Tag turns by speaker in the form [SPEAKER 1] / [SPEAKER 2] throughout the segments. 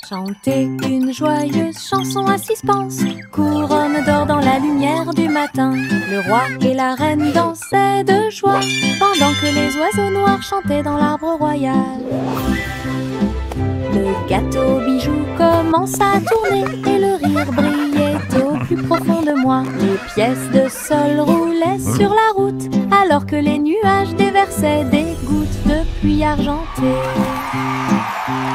[SPEAKER 1] Chantez une joyeuse chanson à suspense, couronne d'or dans la lumière du matin. Le roi et la reine dansaient de joie, pendant que les oiseaux noirs chantaient dans l'arbre royal. Le gâteau bijou commence à tourner et le rire brillait au plus profond de moi. Les pièces de sol roulaient sur la route, alors que les nuages déversaient des gouttes de pluie argentée.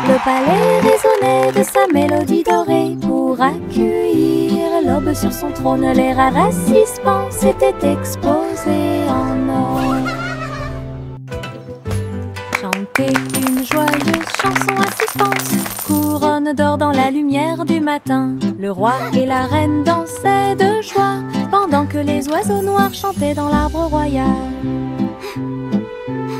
[SPEAKER 1] Le palais résonnait de sa mélodie dorée pour accueillir l'aube sur son trône. Les rares suspens s'étaient exposés en or. Chantez une joyeuse chanson à suspense, couronne d'or dans la lumière du matin. Le roi et la reine dansaient de joie, pendant que les oiseaux noirs chantaient dans l'arbre royal.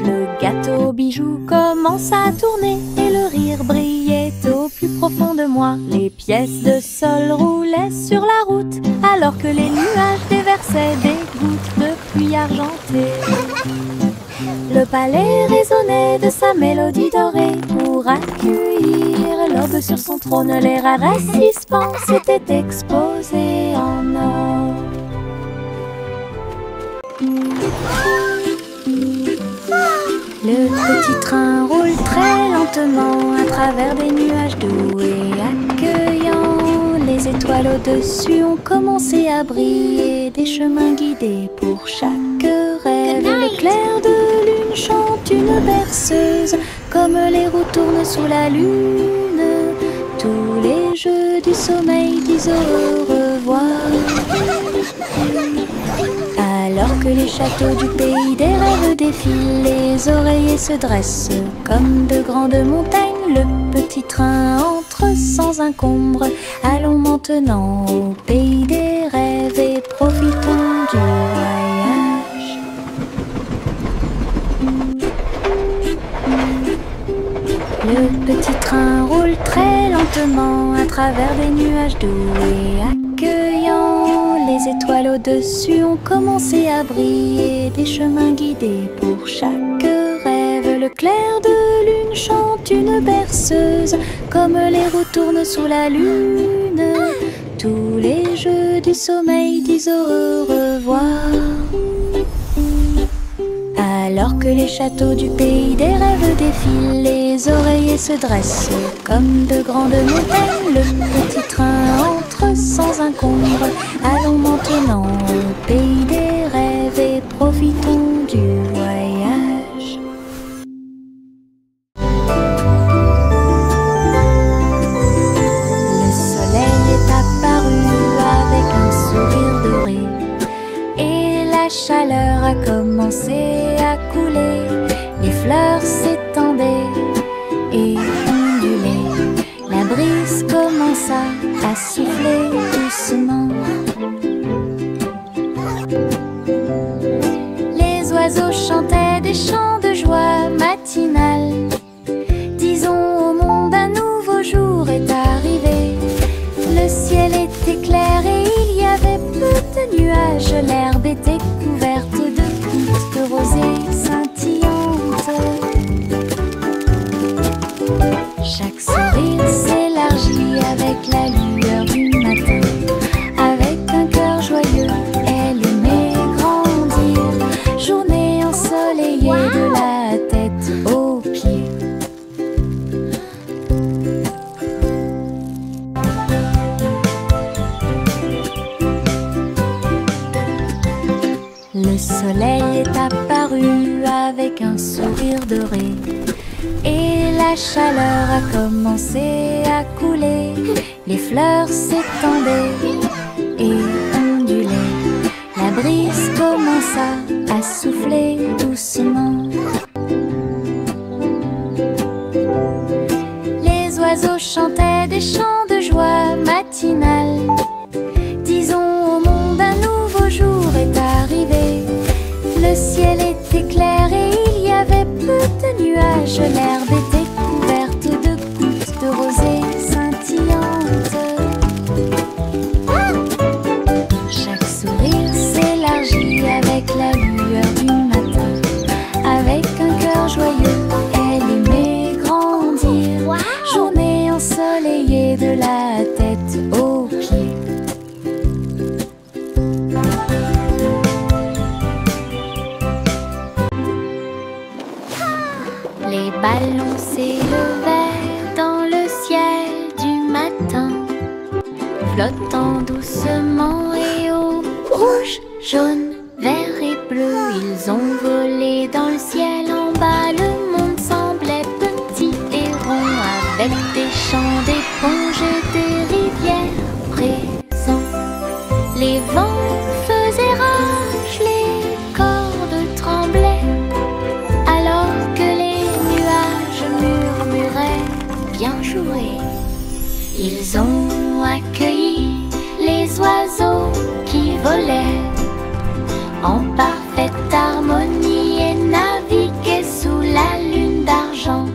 [SPEAKER 1] Le gâteau bijou commence à tourner et le rire brillait au plus profond de moi. Les pièces de sol roulaient sur la route, alors que les nuages déversaient des gouttes de pluie argentée. Le palais résonnait de sa mélodie dorée pour accueillir l'aube sur son trône. Les rares suspens s'étaient exposés en or. Le petit train roule très lentement à travers des nuages doux et accueillants. Les étoiles au-dessus ont commencé à briller, des chemins guidés pour chaque rêve. L'éclair de lune chante une berceuse, comme les roues tournent sous la lune. Tous les jeux du sommeil disent au revoir. Alors que les châteaux du pays des rêves défilent, les oreillers se dressent comme de grandes montagnes. Le petit train entre sans encombre. Allons maintenant au pays des rêves et profitons du voyage. Le petit train roule très lentement à travers des nuages doux et accueillants. Les étoiles au-dessus ont commencé à briller, des chemins guidés pour chaque rêve. Le clair de lune chante une berceuse, comme les roues tournent sous la lune. Tous les jeux du sommeil disent au revoir. Alors que les châteaux du pays des rêves défilent, les oreillers se dressent comme de grandes montagnes. Le petit train entre sans encombre. Allons maintenant au pays des rêves et profitons du voyage. Le soleil est apparu avec un sourire doré et la chaleur a commencé à couler. Les fleurs s'étendaient et ondulaient. La brise commença à souffler doucement. Les oiseaux chantaient des chants de joie matinale. Disons au monde un nouveau jour est arrivé. Le ciel était clair et il y avait peu de nuages. L'herbe était couverte de gouttes de rosée scintillantes. Chaque sourire s'élargit avec la lueur du matin. Avec un cœur joyeux, elle aimait grandir. Journée ensoleillée de la tête aux pieds. Le soleil est apparu avec un sourire doré et la chaleur a commencé à couler. Les fleurs s'étendaient et ondulaient. La brise commença à souffler doucement. Les oiseaux chantaient des chants de joie matinale. Disons au monde un nouveau jour est arrivé. Le ciel était clair et il y avait peu de nuages. L'herbe était couverte de gouttes de rosée scintillantes. Chaque sourire s'élargit avec la lueur du Les ballons s'élevaient dans le ciel du matin, flottant doucement et haut. Rouge, jaune, vert et bleu, ils ont volé dans le ciel en bas. Le monde semblait petit et rond, avec des champs d'éponges et des rivières présents. Les vents faisaient rage, les cordes tremblaient, alors que les nuages murmuraient bien joué. Ils ont accueilli les oiseaux qui volaient en parfaite harmonie et naviguaient sous la lune d'argent,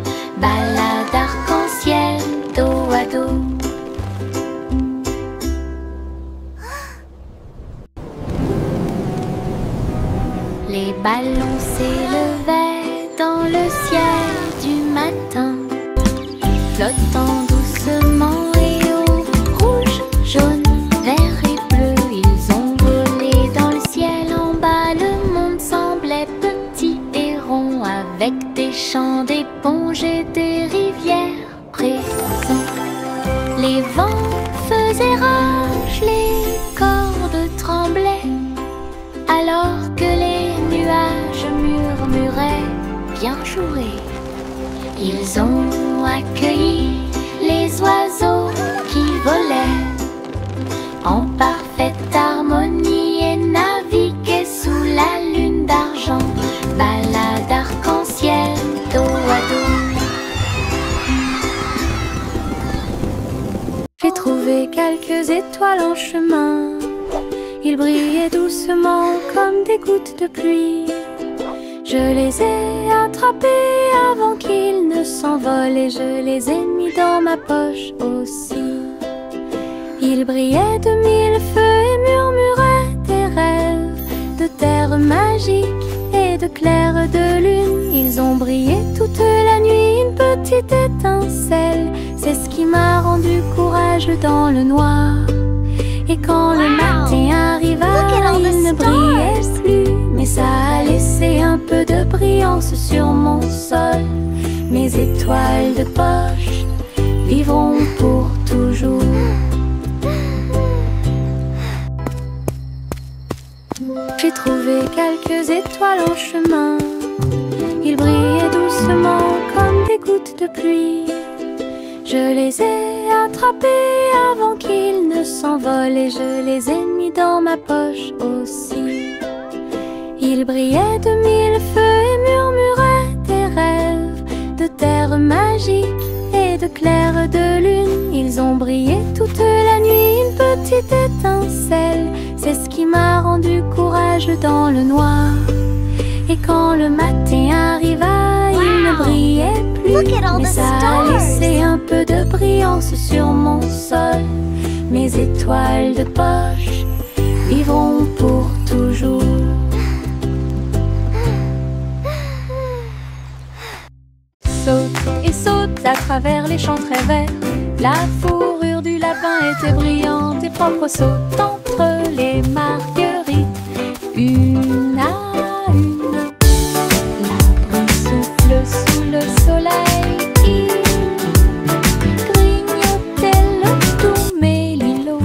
[SPEAKER 1] balade arc-en-ciel dos à dos. Les ballons s'élevaient dans le ciel du matin, flottant doucement et haut. Rouge, jaune, vert et bleu, ils ont volé dans le ciel en bas. Le monde semblait petit et rond, avec des champs d'éponges et des rivières présents. Les vents faisaient rage, les cordes tremblaient, alors que les nuages murmuraient bien joué. Ils ont accueilli les oiseaux qui volaient en parfaite harmonie et naviguaient sous la lune d'argent, balade arc-en-ciel dos à dos. J'ai trouvé quelques étoiles en chemin, ils brillaient doucement comme des gouttes de pluie. Je les ai attrapés avant qu'ils ne s'envolent et je les ai mis dans ma poche aussi. Ils brillaient de mille feux et murmuraient des rêves de terre magique et de clair de lune. Ils ont brillé toute la nuit, une petite étincelle, c'est ce qui m'a rendu courageux dans le noir. Et quand le matin arriva, il ne brillait plus, mais ça a laissé un peu de brillance sur mon sol. Mes étoiles de poche vivront pour toujours. J'ai trouvé quelques étoiles en chemin, ils brillaient doucement comme des gouttes de pluie. Je les ai attrapés avant qu'ils ne s'envolent et je les ai mis dans ma poche aussi. Ils brillaient de mille feux et murmuraient des rêves de terre magique et de clair de lune. Ils ont brillé toute la nuit, une petite étincelle, c'est ce qui m'a rendu courageux dans le noir. Et quand le matin arriva, il ne brillait plus, mais ça a laissé un peu de brillance sur mon sol. Mes étoiles de poche vivront pour toujours. Saute et saute à travers les champs très verts, la fourrure du lapin était brillante et propre. Saute entre les marguerites, une à une. L'arbre souffle sous le soleil, il grignotait le tout mélilo,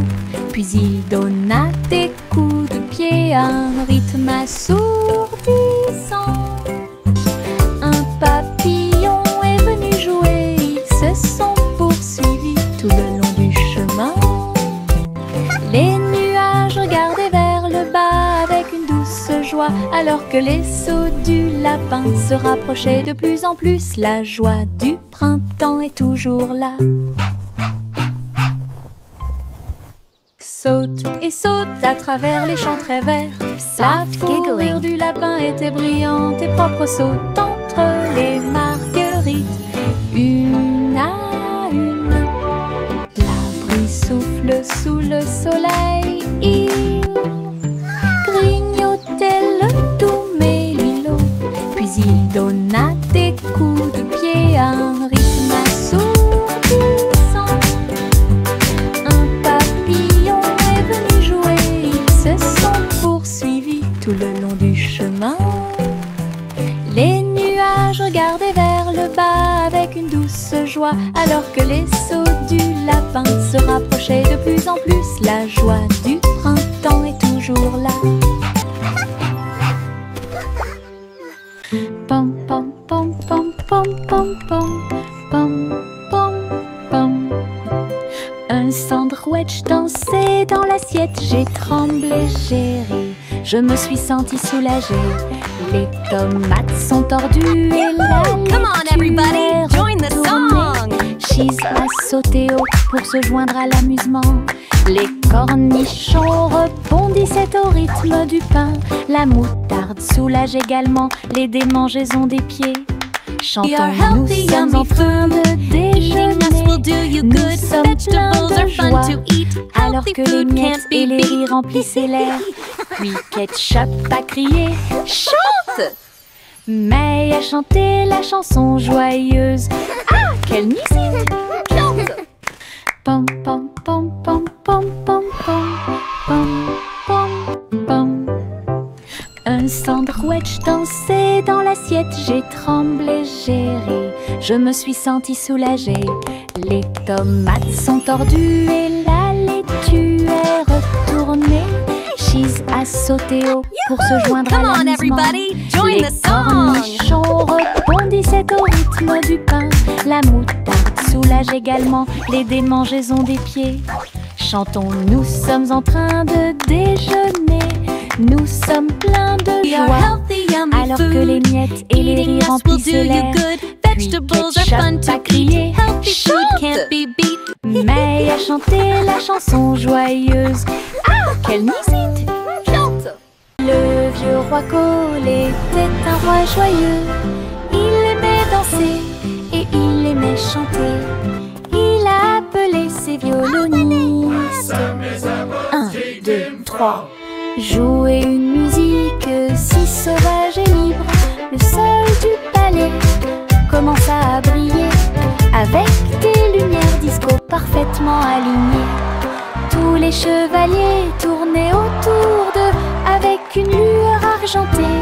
[SPEAKER 1] puis il donna des coups de pied à un rythme assourdissant. Un papillon est venu jouer, ils se sont poursuivis tout le long du chemin. Les nuages regardaient vers le bas avec une douce joie, alors que les sauts du lapin se rapprochaient de plus en plus. La joie du printemps est toujours là. Saute et saute à travers les champs très verts, la fourrure du lapin était brillante et propre. Saute entre les marguerites, une à une. L'arbre souffle sous le soleil, il grignotait le doux mélilo, puis il donna des coups de pied à un rythme assourdissant. Un papillon est venu jouer, ils se sont poursuivis tout le long du chemin. Les nuages regardaient vers le une douce joie, alors que les sauts du lapin se rapprochaient de plus en plus. La joie du printemps est toujours là. Pom pom pom pom pom pom pom pom pom pom. Un sandwich dansait dans l'assiette. J'ai tremblé, j'ai ri, je me suis sentie soulagée. Les tomates sont tordues et la
[SPEAKER 2] Come on everybody, join the song.
[SPEAKER 1] Cheese a sauté haut pour se joindre à l'amusement. Les cornichons rebondissaient au rythme du pain. La moutarde soulage également les démangeaisons des pieds. Chantons, nous sommes en train de déjeuner. Nous sommes pleins de joie, alors que les miettes et les rires remplissaient l'air. Puis Ketchup a crié « Chante !» May a chanté la chanson joyeuse. Ah, quelle musique! Chante! Pom pom pom pom pom pom pom pom pom pom. Un sandwich dansait dans l'assiette. J'ai tremblé, j'ai ri, je me suis sentie soulagée. Les tomates sont tordues et la laitue est retournée. Cheese a sauté haut pour se joindre à l'amusement. Les cornichons rebondissaient au rythme du pain. La moutarde soulage également les démangeaisons des pieds. Chantons, nous sommes en train de déjeuner. Nous sommes pleins de joie, alors que les miettes et les rires remplissaient l'air. Puis Ketchup a crié « Chante !» May a chanté la chanson joyeuse. Ah, quelle musique! Chante! Le vieux roi Cole était un roi joyeux. Il aimait danser et il aimait chanter. Il a appelé ses violonistes. 1, 2, 3. Jouer une musique si sauvage et libre. Le sol du palais commença à briller, avec des lumières disco parfaitement alignées. Tous les chevaliers tournaient autour d'eux avec une lueur argentée.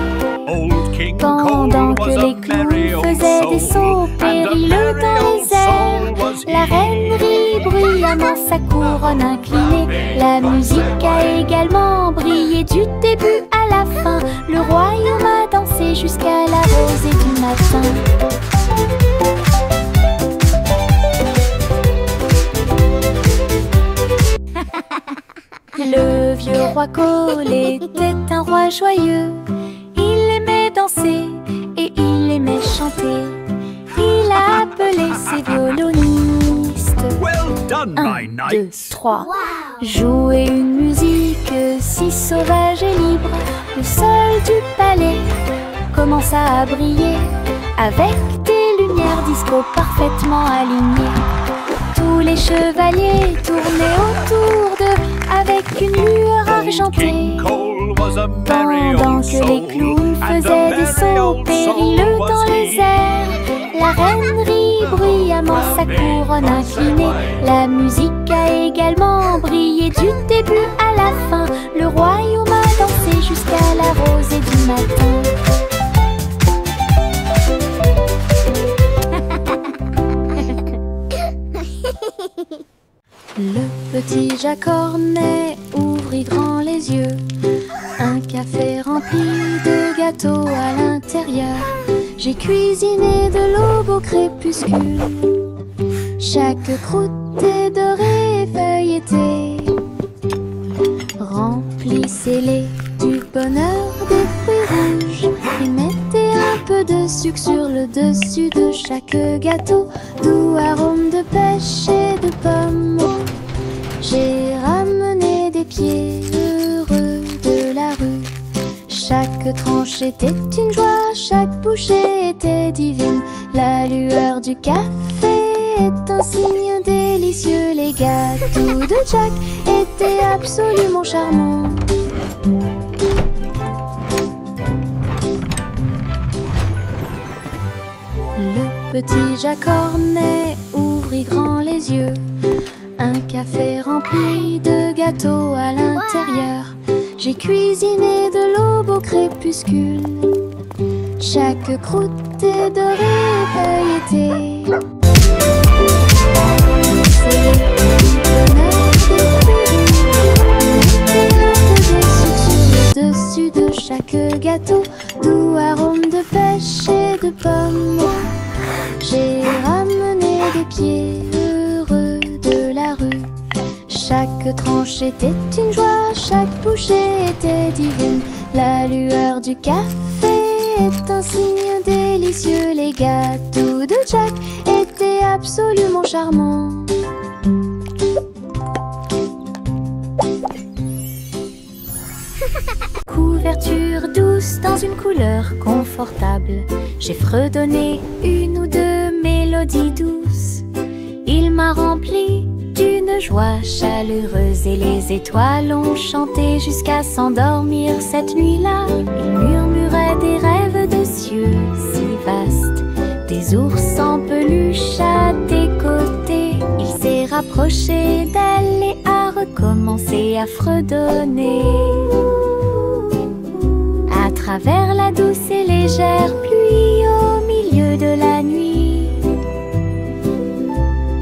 [SPEAKER 1] Pendant que les clowns faisaient des sauts périlleux dans les airs, la reine rit bruyamment sa couronne inclinée. La musique a également brillé du début à la fin. Le royaume a dansé jusqu'à la rosée du matin. Le vieux roi Cole était un roi joyeux. Il aimait danser et il aimait chanter. Il a appelé ses violonistes. 1, 2, 3. Jouer une musique si sauvage et libre. Le sol du palais commença à briller, avec des lumières disco parfaitement alignées. Tous les chevaliers tournaient autour d'eux avec une lueur argentée. Pendant que les clowns faisaient des sauts périlleux dans les airs, la reine rit bruyamment sa couronne inclinée. La musique a également brillé du début à la fin. Le royaume a dansé jusqu'à la rosée du matin. Le petit Jacques Cornet ouvrit grand les yeux. Un café rempli de gâteaux à l'intérieur. J'ai cuisiné de l'aube au crépuscule. Chaque croûte est dorée et feuilletée. Remplissez-les du bonheur de fruits rouges et mettez un peu de sucre sur le dessus de chaque gâteau. Doux arôme de pêche et de pommes. J'ai ramené des pieds heureux de la rue. Chaque tranche était une joie, chaque bouchée était divine. La lueur du café est un signe délicieux. Les gâteaux de Jack étaient absolument charmants. Le petit Jacques Cornet ouvrit grand les yeux. Un café rempli de gâteaux à l'intérieur. J'ai cuisiné de l'aube au crépuscule. Chaque croûte est dorée et feuilletée. C'est le dessus de chaque gâteau, doux arôme de pêche et de pommes. J'ai ramené des pieds heureux de la rue. Chaque tranche était une joie, chaque bouchée était divine. La lueur du café est un signe délicieux. Les gâteaux de Jack étaient absolument charmants. Couverture douce dans une couleur confortable. J'ai fredonné une ou deux mélodies douces. Il m'a rempli d'une joie chaleureuse et les étoiles ont chanté jusqu'à s'endormir cette nuit-là. Il murmurait des rêves de cieux si vastes, des ours en peluche à tes côtés. Il s'est rapproché d'elle et a recommencé à fredonner. À travers la douce et légère pluie au milieu de la nuit,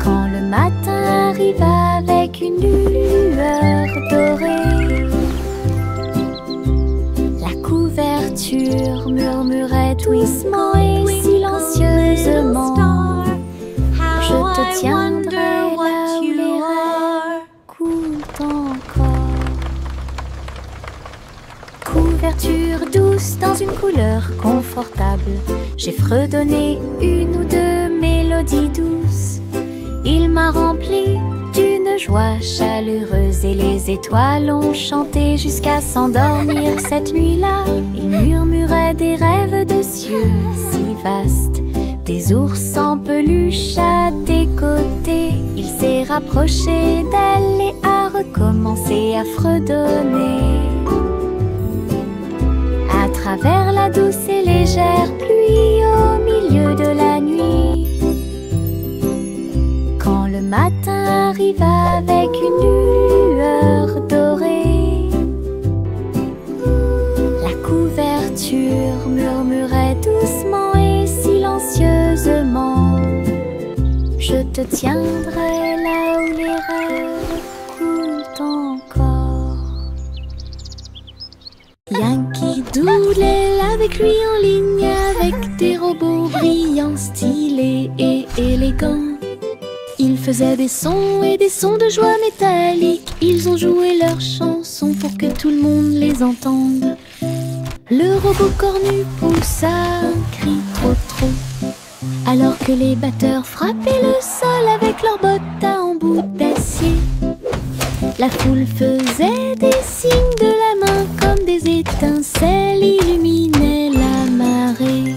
[SPEAKER 1] quand le matin arrive avec une lueur dorée, la couverture murmurait doucement et silencieusement: je te tiendrai là où les rêves coulent encore. Couverture douce dans une couleur confortable. J'ai fredonné une ou deux mélodies douces. Il m'a rempli d'une joie chaleureuse et les étoiles ont chanté jusqu'à s'endormir cette nuit-là. Il murmurait des rêves de cieux si vastes, des ours en peluche à tes côtés. Il s'est rapproché d'elle et a recommencé à fredonner. À travers la douce et légère pluie au milieu de la nuit, quand le matin arrive avec une lueur dorée, la couverture murmurait doucement et silencieusement: je te tiendrai là où les rêves coulent encore. Yankee Doodle avec lui en ligne, avec des robots brillants, stylés et élégants. Ils faisaient des sons et des sons de joie métallique. Ils ont joué leurs chansons pour que tout le monde les entende. Le robot cornu poussa un cri trop, alors que les batteurs frappaient le sol avec leurs bottes à embout d'acier. La foule faisait des signes de la main comme des étincelles illuminaient la marée.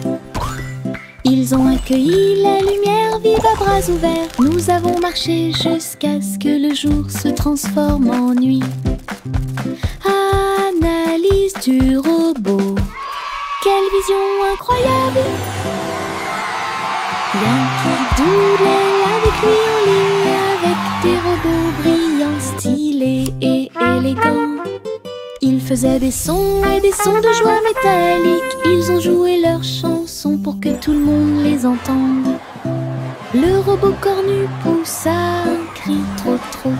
[SPEAKER 1] Ils ont accueilli la lumière vive à bras ouverts. Nous avons marché jusqu'à ce que le jour se transforme en nuit. Analyse du robot, quelle vision incroyable! Yankee Doodle avec lui en ligne, avec des robots brillants, stylés et élégants. Ils faisaient des sons et des sons de joie métallique. Ils ont joué leurs chansons pour que tout le monde les entende. Le robot cornu poussa un cri trop,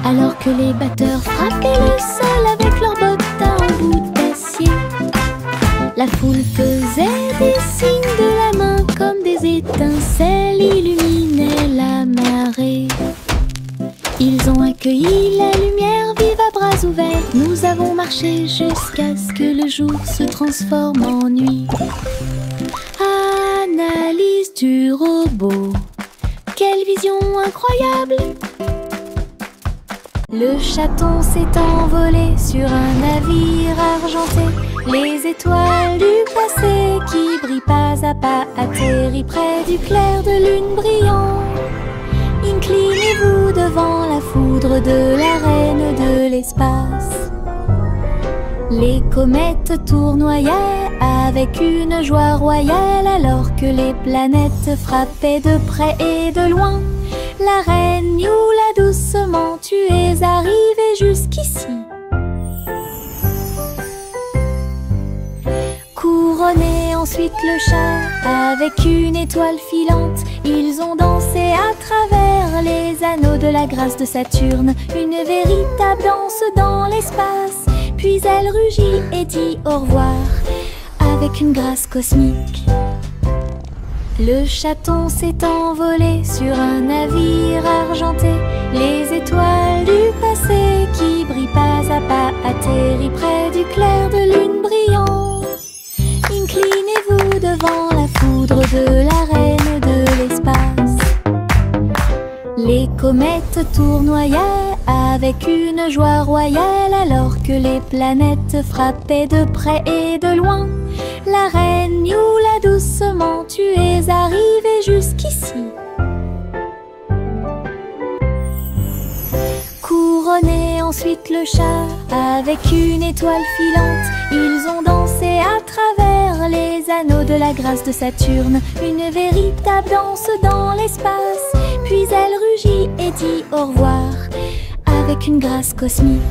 [SPEAKER 1] alors que les batteurs frappaient le sol avec leurs bottes à embout d'acier. La foule faisait des signes de la main comme des étincelles illuminaient la marée. Ils ont accueilli la lumière vive à bras ouverts. Nous avons marché jusqu'à ce que le jour se transforme en nuit. Analyse du robot, quelle vision incroyable! Le chaton s'est envolé sur un navire argenté. Les étoiles du passé qui brillent pas à pas atterrissent près du clair de lune brillant. Inclinez-vous devant la foudre de la reine de l'espace. Les comètes tournoyaient avec une joie royale alors que les planètes frappaient de près et de loin. La reine Youla doucement, tu es arrivée jusqu'ici. Couronnée en ensuite le chat avec une étoile filante. Ils ont dansé à travers les anneaux de la grâce de Saturne, une véritable danse dans l'espace. Puis elle rugit et dit au revoir avec une grâce cosmique. Le chaton s'est envolé sur un navire argenté. Les étoiles du passé qui brillent pas à pas atterrissent près du clair de lune brillant. Inclinez-vous devant la foudre de la reine de l'espace. Les comètes tournoyaient avec une joie royale alors que les planètes frappaient de près et de loin. La reine Youla doucement, tu es arrivée jusqu'ici. Couronné ensuite le chat avec une étoile filante. Ils ont dansé à travers les anneaux de la grâce de Saturne, une véritable danse dans l'espace. Puis elle rugit et dit au revoir avec une grâce cosmique.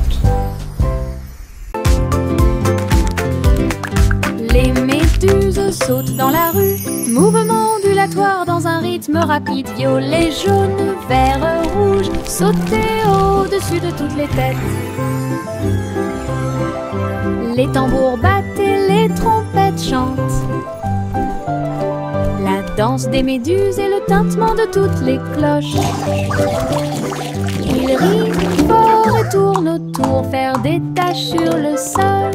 [SPEAKER 1] Les méduses sautent dans la rue, mouvement ondulatoire dans un rythme rapide. Violet, jaune, vert, rouge, sauter au-dessus de toutes les têtes. Les tambours battent et les trompettes chantent. La danse des méduses et le tintement de toutes les cloches. Ils rient fort et tournent autour, faire des taches sur le sol.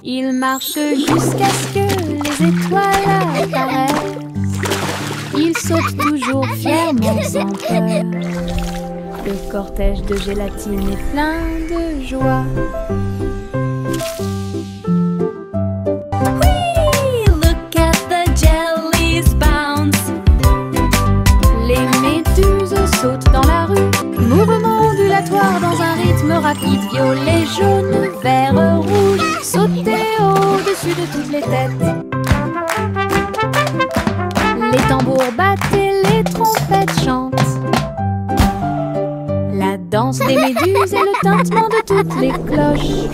[SPEAKER 1] Ils marchent jusqu'à ce que les étoiles apparaissent. Ils sautent toujours fièrement sans peur. Le cortège de gélatine est plein de joie.
[SPEAKER 2] Whee! Look at the jellies bounce.
[SPEAKER 1] Les méduses sautent dans la rue, mouvement ondulatoire dans un rythme rapide. Violet, jaune, vert, rouge, sauter au-dessus de toutes les têtes. Les tambours battent et les trompettes chantent. La danse des méduses et le tintement de toutes les cloches.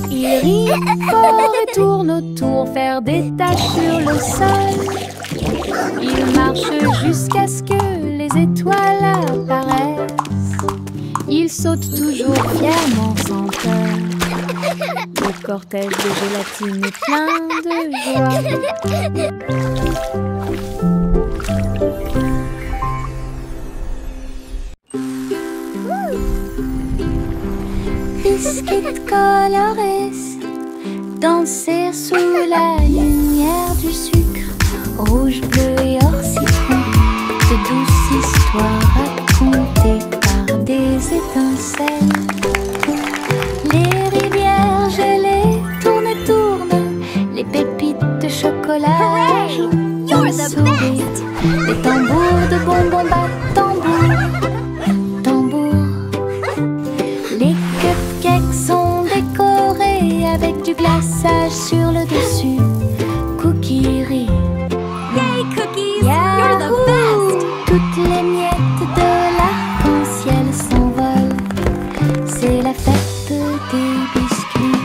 [SPEAKER 1] Ils rient fort et tournent autour, faire des taches sur le sol. Ils marchent jusqu'à ce que les étoiles apparaissent. Ils sautent toujours fièrement sans peur. Le cortège de gélatine est plein de joie. Biscuit colorés, danser sous la lumière du sucre. Rouge, bleu et or citron, de douces histoires racontées par des étincelles. Les rivières gelées tournent et tournent, les pépites de chocolat jouent
[SPEAKER 2] You're
[SPEAKER 1] d'un
[SPEAKER 2] the
[SPEAKER 1] sourire. Les tambours de bonbons battent tambour, tambour. Les cupcakes sont décorés avec du glaçage sur le dessus. Cookies rient.
[SPEAKER 2] Yay, cookies! You're the
[SPEAKER 1] Yahoo!
[SPEAKER 2] best!
[SPEAKER 1] Toutes les miettes de l'arc-en-ciel s'envolent. C'est la fête des biscuits.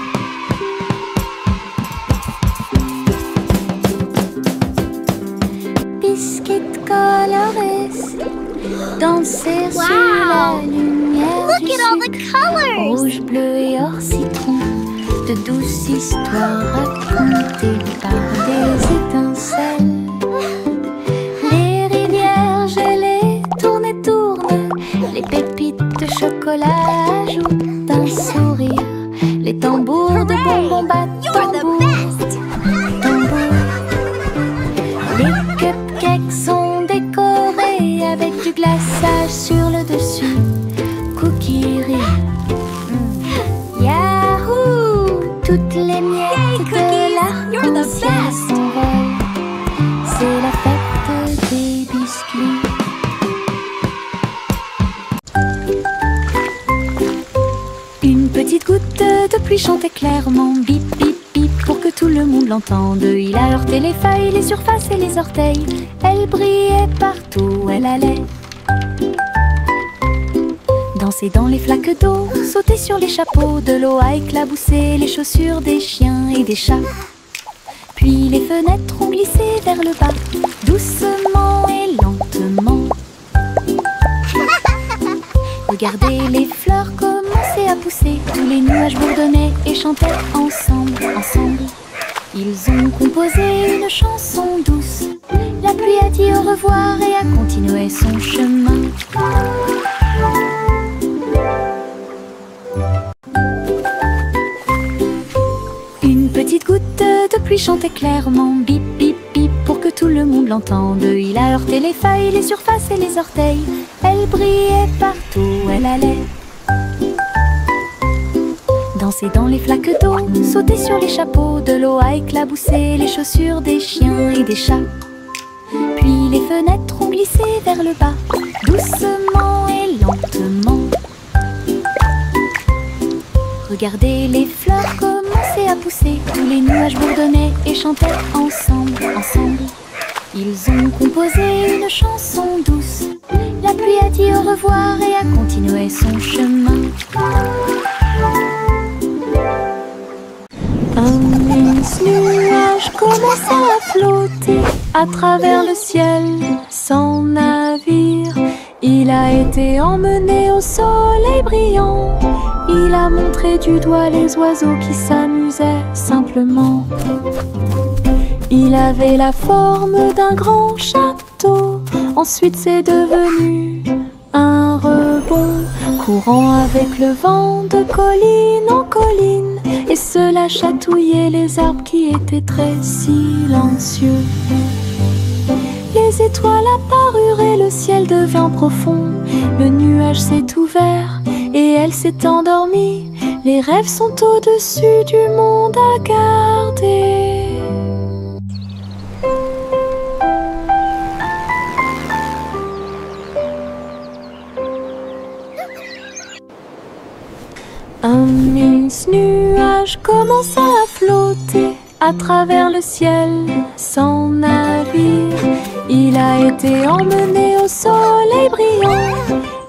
[SPEAKER 1] Biscuits colorés, danser
[SPEAKER 2] Wow!
[SPEAKER 1] sous la lumière
[SPEAKER 2] Look
[SPEAKER 1] du
[SPEAKER 2] at all the
[SPEAKER 1] sucre.
[SPEAKER 2] colors!
[SPEAKER 1] Rouge, bleu et or citron, de douces histoires racontées par des étincelles. Les rivières gelées tournent et tournent, les pépites de chocolat ajoutent un sourire. Les tambours de bonbons battent
[SPEAKER 2] You're the
[SPEAKER 1] tambour,
[SPEAKER 2] best!
[SPEAKER 1] tambour. Les cupcakes sont décorés avec du glaçage sur le dessus. Cookies rient. Yahoo! Toutes les miettes
[SPEAKER 2] Yay,
[SPEAKER 1] de
[SPEAKER 2] cookies! You're the
[SPEAKER 1] l'arc-en-ciel
[SPEAKER 2] best!
[SPEAKER 1] s'envolent. C'est la fête des biscuits. Une petite goutte de pluie chantait clairement, bip bip bip, pour que tout le monde l'entende. Il a heurté les feuilles, les surfaces et les orteils. Elle brillait partout où elle allait. Danser dans les flaques d'eau, sauter sur les chapeaux, de l'eau a éclaboussé les chaussures des chiens et des chats. fenêtres ont glissé vers le bas, doucement et lentement. Regardez les fleurs commencer à pousser, tous les nuages bourdonnaient et chantaient ensemble, ensemble. Ils ont composé une chanson douce. La pluie a dit au revoir et a continué son chemin. Une petite goutte de pluie chantait clairement, bip bip bip, pour que tout le monde l'entende. Il a heurté les feuilles, les surfaces et les orteils. Elle brillait partout où elle allait. Danser dans les flaques d'eau, sauter sur les chapeaux, de l'eau a éclaboussé les chaussures des chiens et des chats. Puis les fenêtres ont glissé vers le bas, doucement et lentement. Regardez les fleurs commencer à pousser, tous les nuages bourdonnaient et chantaient ensemble, ensemble. Ils ont composé une chanson douce. La pluie a dit au revoir et a continué son chemin. Un mince nuage commença à flotter à travers le ciel sans navire. Il a été emmené au soleil brillant. Il a montré du doigt les oiseaux qui s'amusaient simplement. Il avait la forme d'un grand château. Ensuite c'est devenu un rebond, courant avec le vent de colline en colline. Et cela chatouillait les arbres qui étaient très silencieux. Les étoiles apparurent et le ciel devint profond. Le nuage s'est ouvert et elle s'est endormie. Les rêves sont au-dessus du monde à garder. Un mince nuage commença à flotter à travers le ciel sans navire. Il a été emmené au soleil brillant.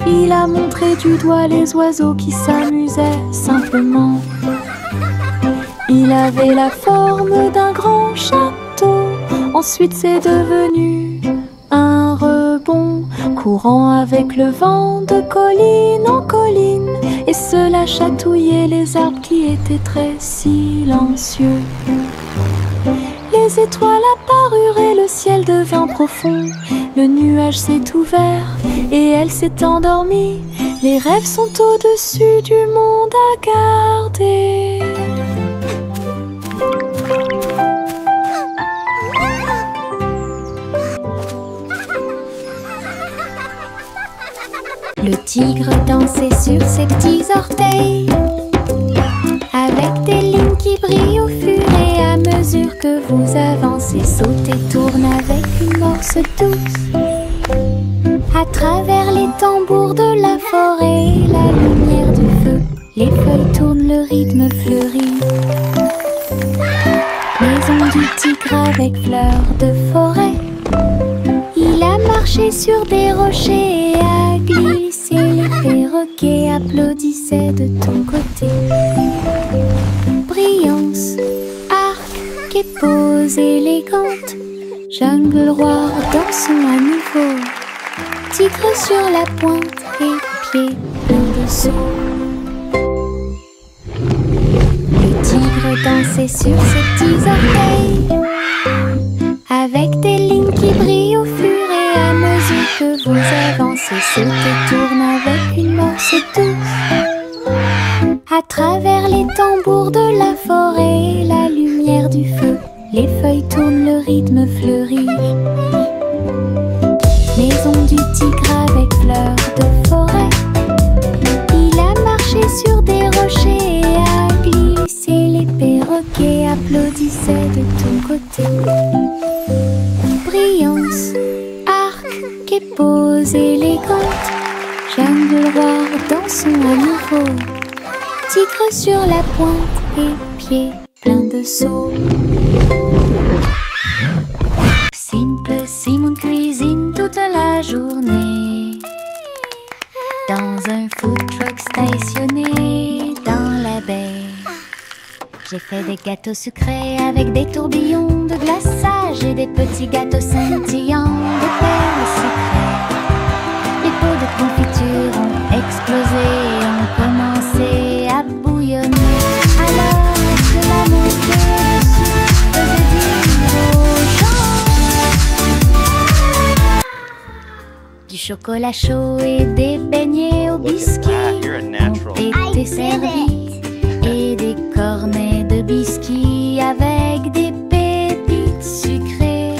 [SPEAKER 1] Il a montré du doigt les oiseaux qui s'amusaient simplement. Il avait la forme d'un grand château. Ensuite c'est devenu un rebond, courant avec le vent de colline en colline. Et cela chatouillait les arbres qui étaient très silencieux. Les étoiles apparurent et le ciel devint profond. Le nuage s'est ouvert et elle s'est endormie. Les rêves sont au-dessus du monde à garder. Le tigre dansait sur ses petits orteils, avec des lignes qui brillent au fur et à mesure que vous avancez. Saute et tourne avec une morse douce. À travers les tambours de la forêt, la lumière du feu, les feuilles tournent, le rythme fleurit. Maison du tigre avec fleurs de forêt. Il a marché sur des rochers et a glissé. Les perroquets applaudissaient de ton côté. Brillance, arc et pose élégante. Jungle roi dansons à nouveau. Tigre sur la pointe et pieds pleins de sauts. Le tigre dansait sur ses petits orteils, avec des lignes qui brillent au fur et à mesure que vous avancez. Saute et tourne avec une morse douce. À travers les tambours de la forêt, la lumière du feu, les feuilles tournent, le rythme fleurit. Maison du tigre avec fleurs de forêt. Il a marché sur des rochers et a glissé. Les perroquets applaudissaient de ton côté. Brillance, arc et pose élégante. Jungle roi dansons à nouveau. Tigre sur la pointe et pieds pleins de sauts. Simple Simon cuisine toute la journée dans un food truck stationné dans la baie. J'ai fait des gâteaux sucrés avec des tourbillons de glace petits gâteaux scintillants de perles sucrées. Les pots de confiture ont explosé et ont commencé à bouillonner. Alors que la montée de sucre faisait dire aux gens du chocolat chaud et des beignets au biscuit ont été servis, et des cornets de biscuits avec des pépites sucrées.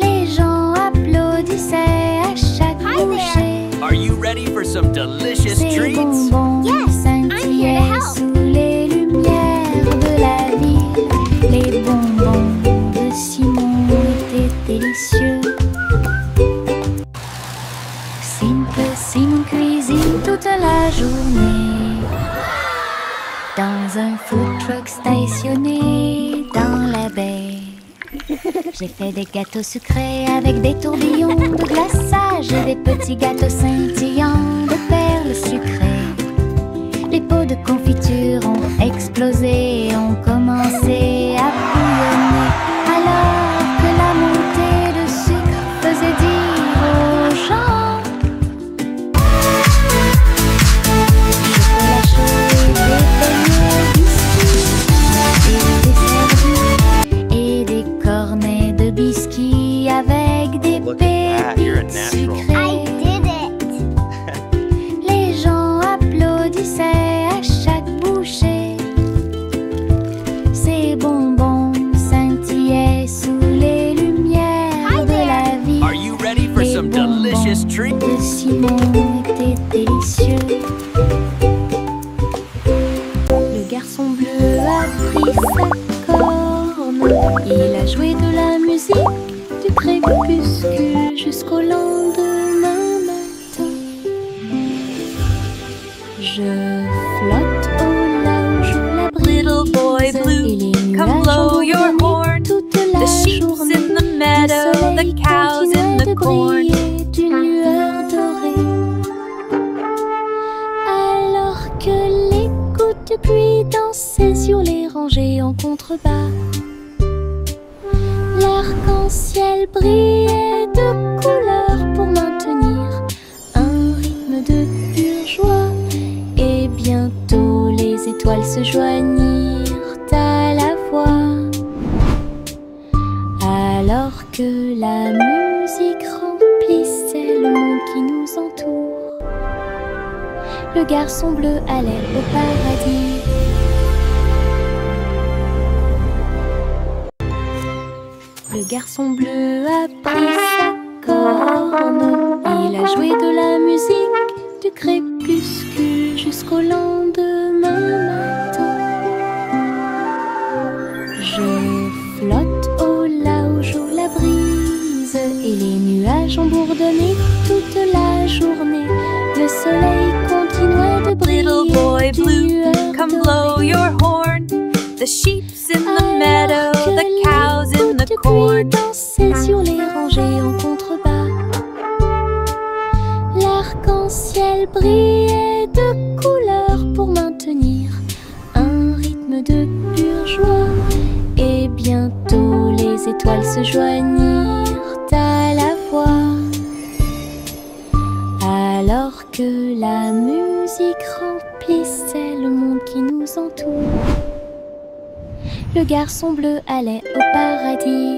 [SPEAKER 1] Les gens applaudissaient à chaque bouchée.
[SPEAKER 3] Are you ready for some delicious
[SPEAKER 1] Ces
[SPEAKER 3] treats?
[SPEAKER 1] bonbons scintillaient sous les lumières de la ville. Les bonbons de Simon étaient délicieux. Simon cuisine toute la journée dans un food truck stationné dans la baie. J'ai fait des gâteaux sucrés avec des tourbillons de glaçage et des petits gâteaux scintillants de perles sucrées. Les pots de confiture ont explosé et ont commencé à bouillonner. Alors que la montée de sucre faisait dire aux gens chocolat chaud et des beignets au biscuit étaient servis, et des cornets de biscuits avec des pépites sucrées. Les gens applaudissaient à chaque bouchée. Ces bonbons scintillaient sous les lumières de la vie.
[SPEAKER 3] Are you ready for
[SPEAKER 1] Les
[SPEAKER 3] some
[SPEAKER 1] bonbons
[SPEAKER 3] delicious treats?
[SPEAKER 1] de Simon étaient délicieux. Le garçon bleu a pris sa corne. Il a joué de la musique du crépuscule jusqu'au lendemain matin. Je flotte au large où la brise.
[SPEAKER 2] Little boy
[SPEAKER 1] Et
[SPEAKER 2] blue,
[SPEAKER 1] les
[SPEAKER 2] come
[SPEAKER 1] nuages
[SPEAKER 2] blow
[SPEAKER 1] ont
[SPEAKER 2] your
[SPEAKER 1] bourdonné
[SPEAKER 2] horn.
[SPEAKER 1] toute la
[SPEAKER 2] The sheep's
[SPEAKER 1] journée.
[SPEAKER 2] in the meadow,
[SPEAKER 1] Le
[SPEAKER 2] the
[SPEAKER 1] soleil
[SPEAKER 2] cows in
[SPEAKER 1] continuait
[SPEAKER 2] the
[SPEAKER 1] de
[SPEAKER 2] corn.
[SPEAKER 1] briller d'une lueur dorée. Alors que les gouttes de pluie dansaient sur les rangées en contrebas, l'arc-en-ciel brillait de couleurs pour maintenir un rythme de pure joie. Et bientôt les étoiles se joignirent à la voix. Alors que la musique remplissait le monde qui nous entoure, le garçon bleu allait au paradis. Le garçon bleu a pris sa corne. Il a joué de la musique du crépuscule jusqu'au lendemain matin. Je flotte au large où la brise et les nuages ont bourdonné toute la journée. Le soleil continuait de briller.
[SPEAKER 2] Little boy
[SPEAKER 1] d'une
[SPEAKER 2] blue,
[SPEAKER 1] lueur
[SPEAKER 2] come
[SPEAKER 1] dorée.
[SPEAKER 2] blow your horn. The sheep's in the meadow,
[SPEAKER 1] Alors que
[SPEAKER 2] the cows in the
[SPEAKER 1] les gouttes de pluie
[SPEAKER 2] corn.
[SPEAKER 1] dansaient sur les rangées en contrebas, l'arc-en-ciel brillait de couleurs pour maintenir un rythme de pure joie. Et bientôt les étoiles se joignirent à la voix. Alors que la musique remplissait le monde qui nous entoure, le garçon bleu allait au paradis.